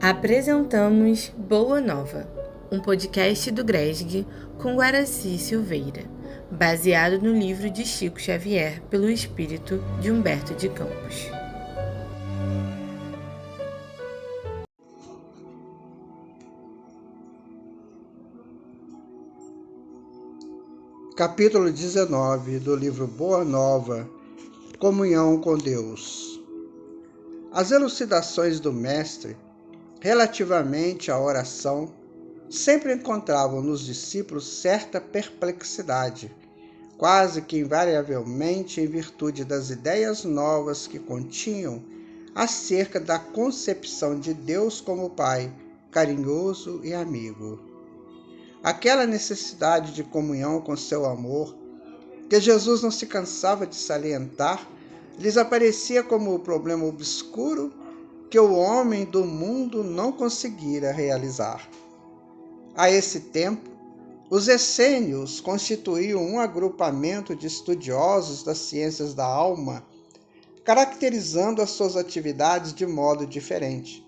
Apresentamos Boa Nova, um podcast do GRESG com Guaraci Silveira, baseado no livro de Chico Xavier pelo espírito de Humberto de Campos. Capítulo 19 do livro Boa Nova, Comunhão com Deus. As elucidações do Mestre relativamente à oração sempre encontravam nos discípulos certa perplexidade, quase que invariavelmente em virtude das ideias novas que continham acerca da concepção de Deus como Pai, carinhoso e amigo. Aquela necessidade de comunhão com seu amor, que Jesus não se cansava de salientar, lhes aparecia como o problema obscuro que o homem do mundo não conseguira realizar. A esse tempo, os essênios constituíam um agrupamento de estudiosos das ciências da alma, caracterizando as suas atividades de modo diferente,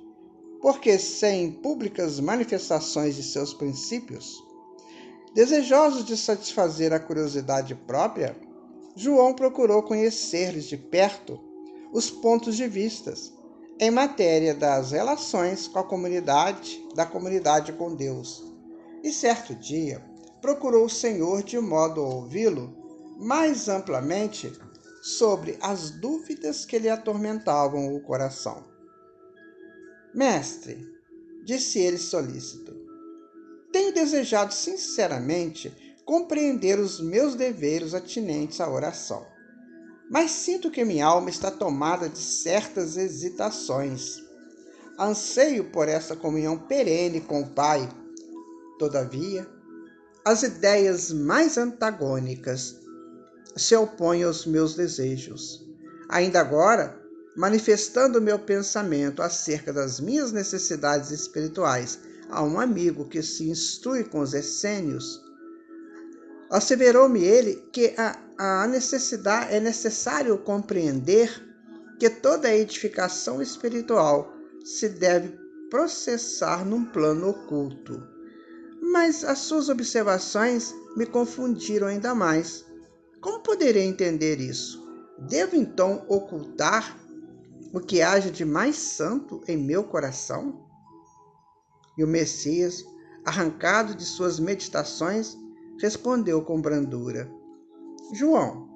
porque sem públicas manifestações de seus princípios, desejosos de satisfazer a curiosidade própria, João procurou conhecer-lhes de perto os pontos de vista em matéria das relações com a comunidade com Deus. E certo dia, procurou o Senhor de modo a ouvi-lo mais amplamente sobre as dúvidas que lhe atormentavam o coração. Mestre, disse ele solícito, tenho desejado sinceramente compreender os meus deveres atinentes à oração, mas sinto que minha alma está tomada de certas hesitações. Anseio por essa comunhão perene com o Pai. Todavia, as ideias mais antagônicas se opõem aos meus desejos. Ainda agora, manifestando meu pensamento acerca das minhas necessidades espirituais a um amigo que se instrui com os essênios, asseverou-me ele que é necessário compreender que toda a edificação espiritual se deve processar num plano oculto. Mas as suas observações me confundiram ainda mais. Como poderei entender isso? Devo então ocultar o que haja de mais santo em meu coração? E o Messias, arrancado de suas meditações, respondeu com brandura: João,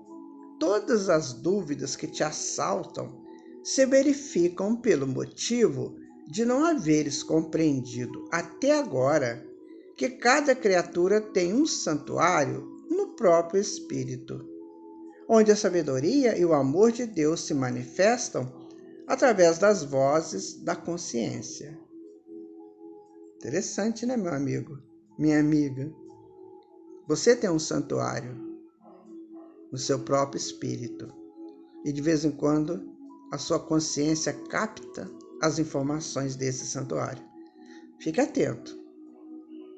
todas as dúvidas que te assaltam se verificam pelo motivo de não haveres compreendido até agora que cada criatura tem um santuário no próprio espírito, onde a sabedoria e o amor de Deus se manifestam através das vozes da consciência. Interessante, né, meu amigo? Minha amiga? Você tem um santuário no seu próprio espírito e de vez em quando a sua consciência capta as informações desse santuário. Fique atento,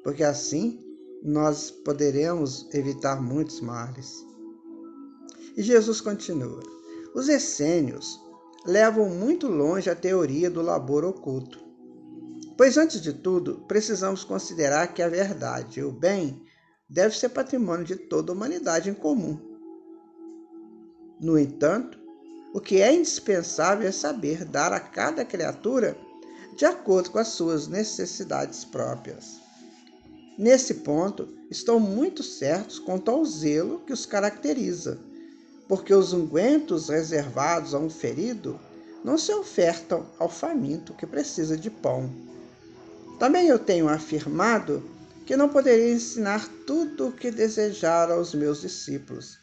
porque assim nós poderemos evitar muitos males. E Jesus continua: os essênios levam muito longe a teoria do labor oculto, pois antes de tudo precisamos considerar que a verdade e o bem deve ser patrimônio de toda a humanidade em comum. No entanto, o que é indispensável é saber dar a cada criatura de acordo com as suas necessidades próprias. Nesse ponto, estão muito certos quanto ao zelo que os caracteriza, porque os ungüentos reservados a um ferido não se ofertam ao faminto que precisa de pão. Também eu tenho afirmado que não poderia ensinar tudo o que desejara aos meus discípulos,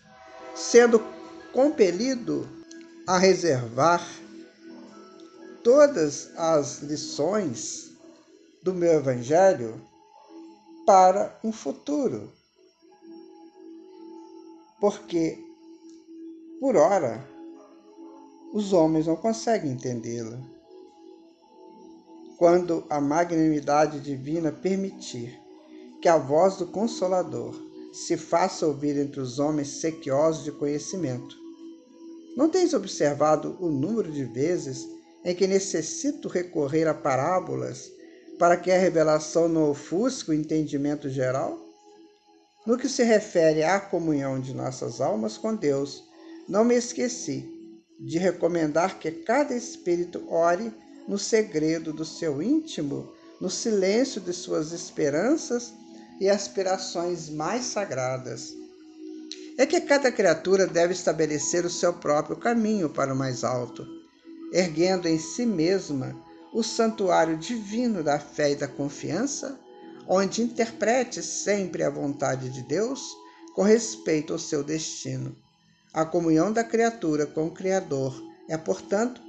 sendo compelido a reservar todas as lições do meu evangelho para um futuro. Porque, por ora, os homens não conseguem entendê-la. Quando a magnanimidade divina permitir que a voz do Consolador se faça ouvir entre os homens sequiosos de conhecimento, não tens observado o número de vezes em que necessito recorrer a parábolas para que a revelação não ofusque o entendimento geral? No que se refere à comunhão de nossas almas com Deus, não me esqueci de recomendar que cada espírito ore no segredo do seu íntimo, no silêncio de suas esperanças e aspirações mais sagradas. É que cada criatura deve estabelecer o seu próprio caminho para o mais alto, erguendo em si mesma o santuário divino da fé e da confiança, onde interprete sempre a vontade de Deus com respeito ao seu destino. A comunhão da criatura com o Criador é, portanto,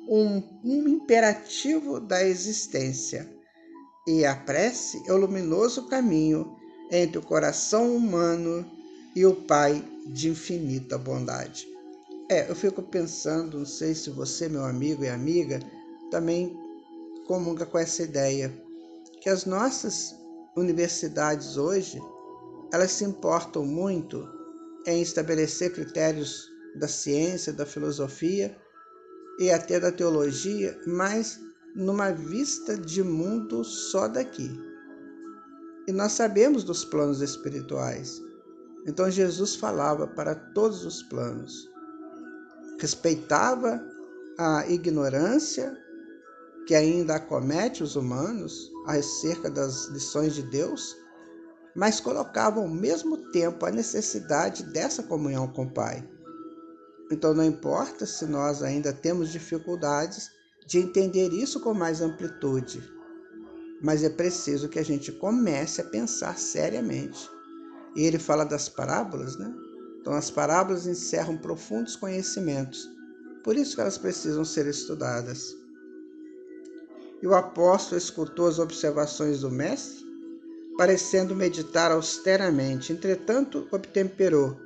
um imperativo da existência, e a prece é o luminoso caminho entre o coração humano e o Pai de infinita bondade. Eu fico pensando, não sei se você, meu amigo e amiga, também comunga com essa ideia, que as nossas universidades hoje, elas se importam muito em estabelecer critérios da ciência, da filosofia e até da teologia, mas numa vista de mundo só daqui. E nós sabemos dos planos espirituais. Então Jesus falava para todos os planos. Respeitava a ignorância que ainda acomete os humanos acerca das lições de Deus, mas colocava ao mesmo tempo a necessidade dessa comunhão com o Pai. Então não importa se nós ainda temos dificuldades de entender isso com mais amplitude, mas é preciso que a gente comece a pensar seriamente. E ele fala das parábolas, né? Então as parábolas encerram profundos conhecimentos, por isso que elas precisam ser estudadas. E o apóstolo escutou as observações do mestre, parecendo meditar austeramente, entretanto obtemperou: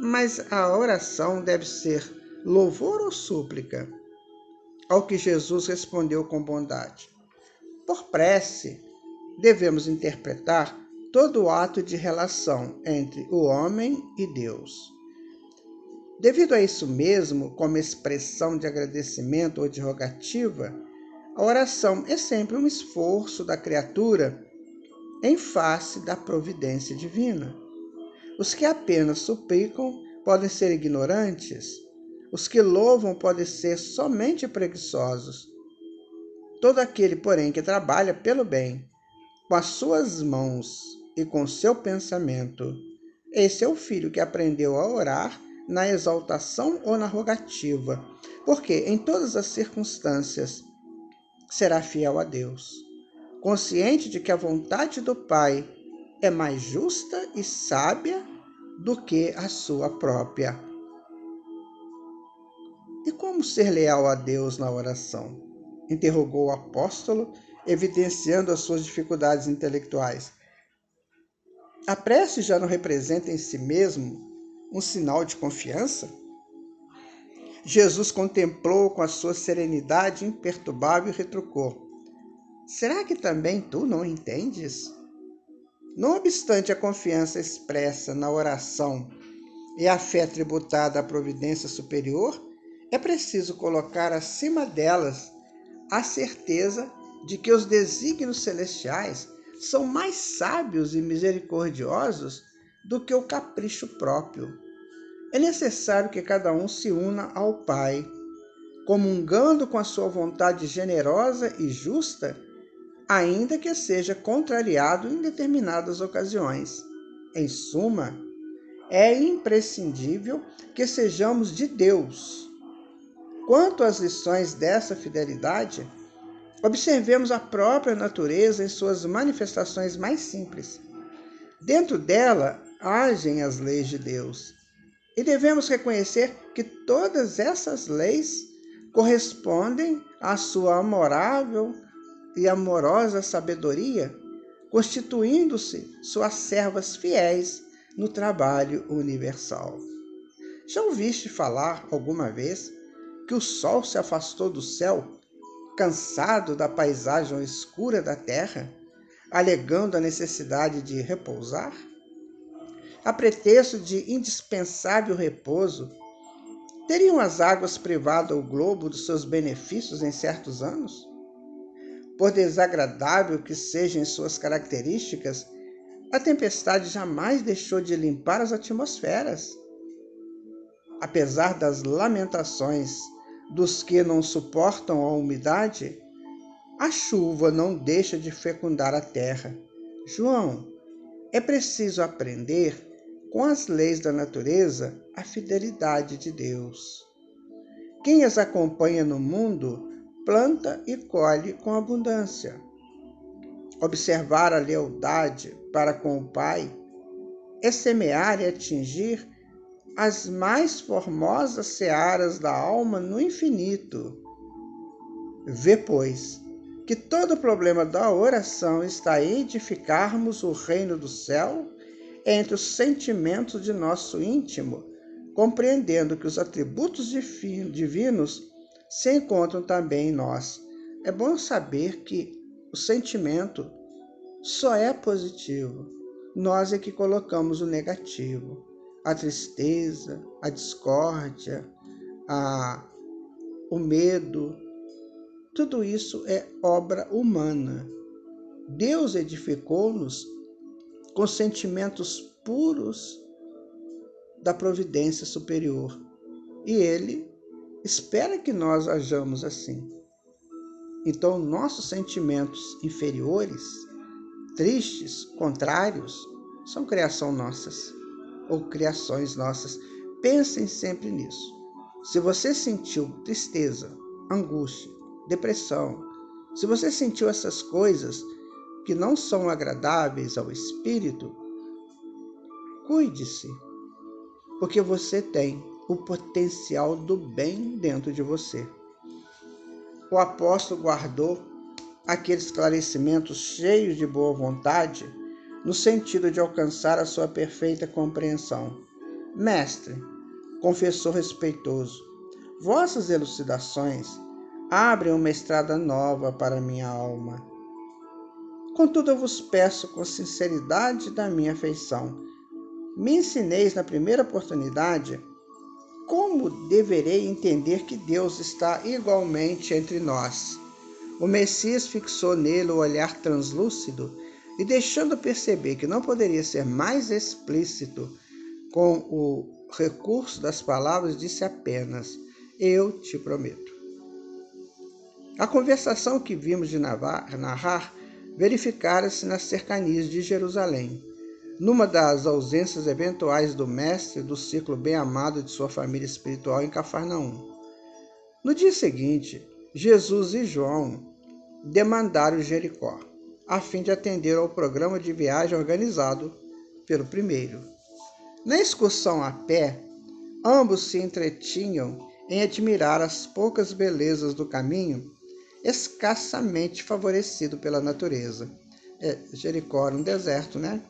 mas a oração deve ser louvor ou súplica? Ao que Jesus respondeu com bondade: por prece, devemos interpretar todo o ato de relação entre o homem e Deus. Devido a isso mesmo, como expressão de agradecimento ou de rogativa, a oração é sempre um esforço da criatura em face da providência divina. Os que apenas suplicam podem ser ignorantes, os que louvam podem ser somente preguiçosos. Todo aquele, porém, que trabalha pelo bem, com as suas mãos e com seu pensamento, esse é o filho que aprendeu a orar na exaltação ou na rogativa, porque em todas as circunstâncias será fiel a Deus, consciente de que a vontade do Pai é mais justa e sábia do que a sua própria. E como ser leal a Deus na oração? Interrogou o apóstolo, evidenciando as suas dificuldades intelectuais. A prece já não representa em si mesmo um sinal de confiança? Jesus contemplou com a sua serenidade imperturbável e retrucou: será que também tu não entendes? Não obstante a confiança expressa na oração e a fé tributada à providência superior, é preciso colocar acima delas a certeza de que os desígnios celestiais são mais sábios e misericordiosos do que o capricho próprio. É necessário que cada um se una ao Pai, comungando com a sua vontade generosa e justa, ainda que seja contrariado em determinadas ocasiões. Em suma, é imprescindível que sejamos de Deus. Quanto às lições dessa fidelidade, observemos a própria natureza em suas manifestações mais simples. Dentro dela agem as leis de Deus, e devemos reconhecer que todas essas leis correspondem à sua amorável e amorosa sabedoria, constituindo-se suas servas fiéis no trabalho universal. Já ouviste falar alguma vez que o sol se afastou do céu, cansado da paisagem escura da terra, alegando a necessidade de repousar? A pretexto de indispensável repouso, Teriam as águas privado o globo dos seus benefícios em certos anos? Por desagradável que sejam suas características, a tempestade jamais deixou de limpar as atmosferas. Apesar das lamentações dos que não suportam a umidade, a chuva não deixa de fecundar a terra. João, é preciso aprender com as leis da natureza a fidelidade de Deus. Quem as acompanha no mundo planta e colhe com abundância. Observar a lealdade para com o Pai é semear e atingir as mais formosas searas da alma no infinito. Vê, pois, que todo o problema da oração está em edificarmos o reino do céu entre os sentimentos de nosso íntimo, compreendendo que os atributos divinos se encontram também em nós. É bom saber que o sentimento só é positivo. Nós é que colocamos o negativo. A tristeza, a discórdia, o medo, tudo isso é obra humana. Deus edificou-nos com sentimentos puros da providência superior. E Ele espera que nós hajamos assim. Então, nossos sentimentos inferiores, tristes, contrários, são criação nossas, ou criações nossas. Pensem sempre nisso. Se você sentiu tristeza, angústia, depressão, se você sentiu essas coisas que não são agradáveis ao espírito, cuide-se, porque você tem o potencial do bem dentro de você. O apóstolo guardou aqueles esclarecimentos cheios de boa vontade no sentido de alcançar a sua perfeita compreensão. Mestre, confessor respeitoso, vossas elucidações abrem uma estrada nova para minha alma. Contudo, eu vos peço com sinceridade da minha afeição, me ensineis na primeira oportunidade como deverei entender que Deus está igualmente entre nós. O Messias fixou nele o olhar translúcido e, deixando perceber que não poderia ser mais explícito com o recurso das palavras, disse apenas: eu te prometo. A conversação que vimos de narrar verificara-se nas cercanias de Jerusalém, numa das ausências eventuais do mestre do ciclo bem-amado de sua família espiritual em Cafarnaum. No dia seguinte, Jesus e João demandaram Jericó, a fim de atender ao programa de viagem organizado pelo primeiro. Na excursão a pé, ambos se entretinham em admirar as poucas belezas do caminho, escassamente favorecido pela natureza. Jericó era um deserto, né?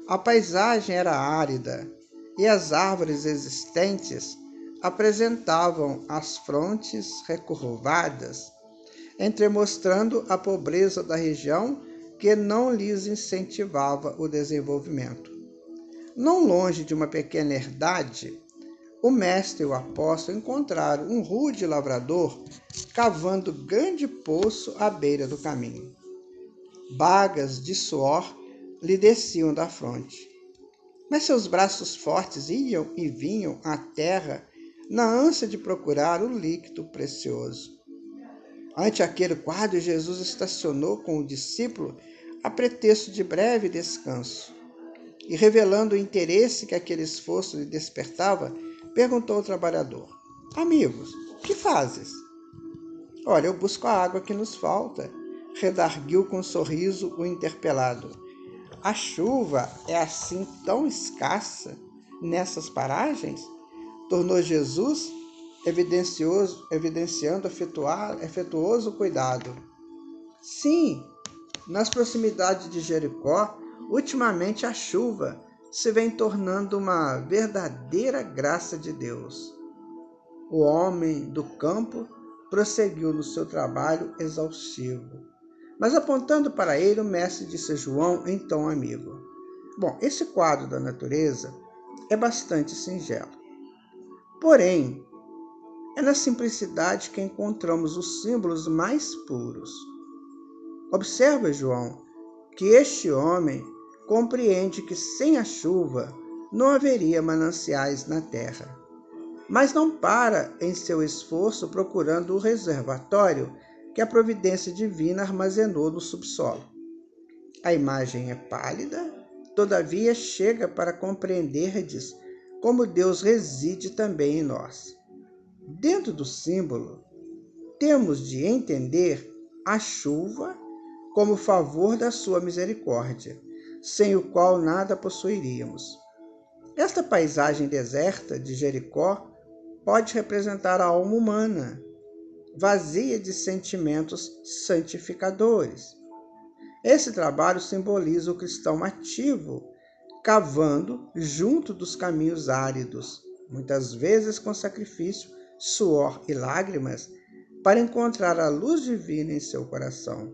A paisagem era árida e as árvores existentes apresentavam as frontes recurvadas, entremostrando a pobreza da região que não lhes incentivava o desenvolvimento. Não longe de uma pequena herdade, o mestre e o apóstolo encontraram um rude lavrador cavando grande poço à beira do caminho. Bagas de suor lhe desciam da fronte, mas seus braços fortes iam e vinham à terra na ânsia de procurar o líquido precioso. Ante aquele quadro, Jesus estacionou com o discípulo a pretexto de breve descanso e, revelando o interesse que aquele esforço lhe despertava, perguntou ao trabalhador: amigos, que fazes? Olha, eu busco a água que nos falta, redarguiu com um sorriso o interpelado. A chuva é assim tão escassa nessas paragens? Tornou Jesus, evidenciando afetuoso cuidado. Sim, nas proximidades de Jericó, ultimamente a chuva se vem tornando uma verdadeira graça de Deus. O homem do campo prosseguiu no seu trabalho exaustivo. Mas apontando para ele, o mestre disse a João em tom amigo: bom, esse quadro da natureza é bastante singelo. Porém, é na simplicidade que encontramos os símbolos mais puros. Observa, João, que este homem compreende que sem a chuva não haveria mananciais na terra, mas não para em seu esforço procurando o reservatório que a providência divina armazenou no subsolo. A imagem é pálida, todavia chega para compreenderdes como Deus reside também em nós. Dentro do símbolo, temos de entender a chuva como favor da sua misericórdia, sem o qual nada possuiríamos. Esta paisagem deserta de Jericó pode representar a alma humana, vazia de sentimentos santificadores. Esse trabalho simboliza o cristão ativo, cavando junto dos caminhos áridos, muitas vezes com sacrifício, suor e lágrimas, para encontrar a luz divina em seu coração.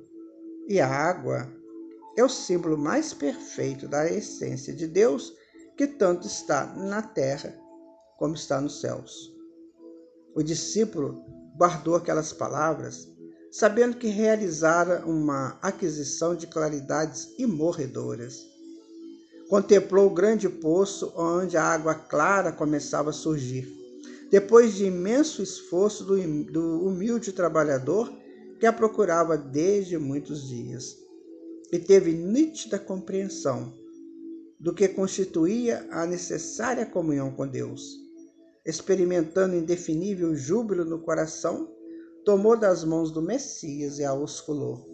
E a água é o símbolo mais perfeito da essência de Deus, que tanto está na terra como está nos céus. O discípulo guardou aquelas palavras, sabendo que realizara uma aquisição de claridades imorredoras. Contemplou o grande poço onde a água clara começava a surgir, depois de imenso esforço do humilde trabalhador que a procurava desde muitos dias, e teve nítida compreensão do que constituía a necessária comunhão com Deus. Experimentando indefinível júbilo no coração, tomou das mãos do Messias e a osculou,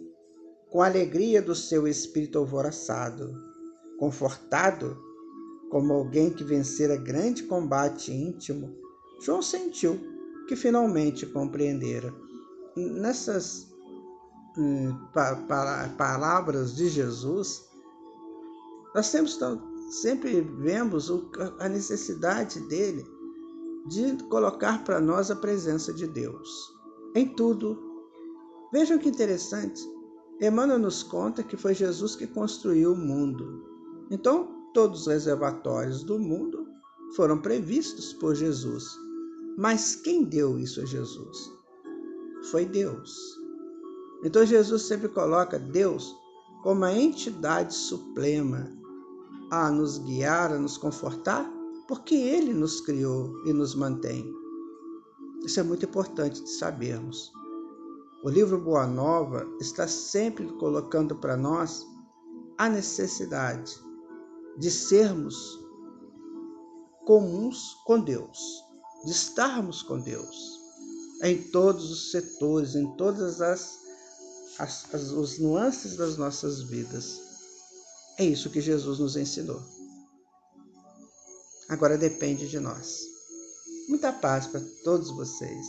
com a alegria do seu espírito alvoroçado. Confortado, como alguém que vencera grande combate íntimo, João sentiu que finalmente compreendera. Nessas palavras de Jesus, nós sempre vemos a necessidade dele de colocar para nós a presença de Deus em tudo. Vejam que interessante. Emmanuel nos conta que foi Jesus que construiu o mundo. Então, todos os reservatórios do mundo foram previstos por Jesus. Mas quem deu isso a Jesus? Foi Deus. Então, Jesus sempre coloca Deus como a entidade suprema a nos guiar, a nos confortar, porque Ele nos criou e nos mantém. Isso é muito importante de sabermos. O livro Boa Nova está sempre colocando para nós a necessidade de sermos comuns com Deus, de estarmos com Deus em todos os setores, em todas as nuances das nossas vidas. É isso que Jesus nos ensinou. Agora depende de nós. Muita paz para todos vocês.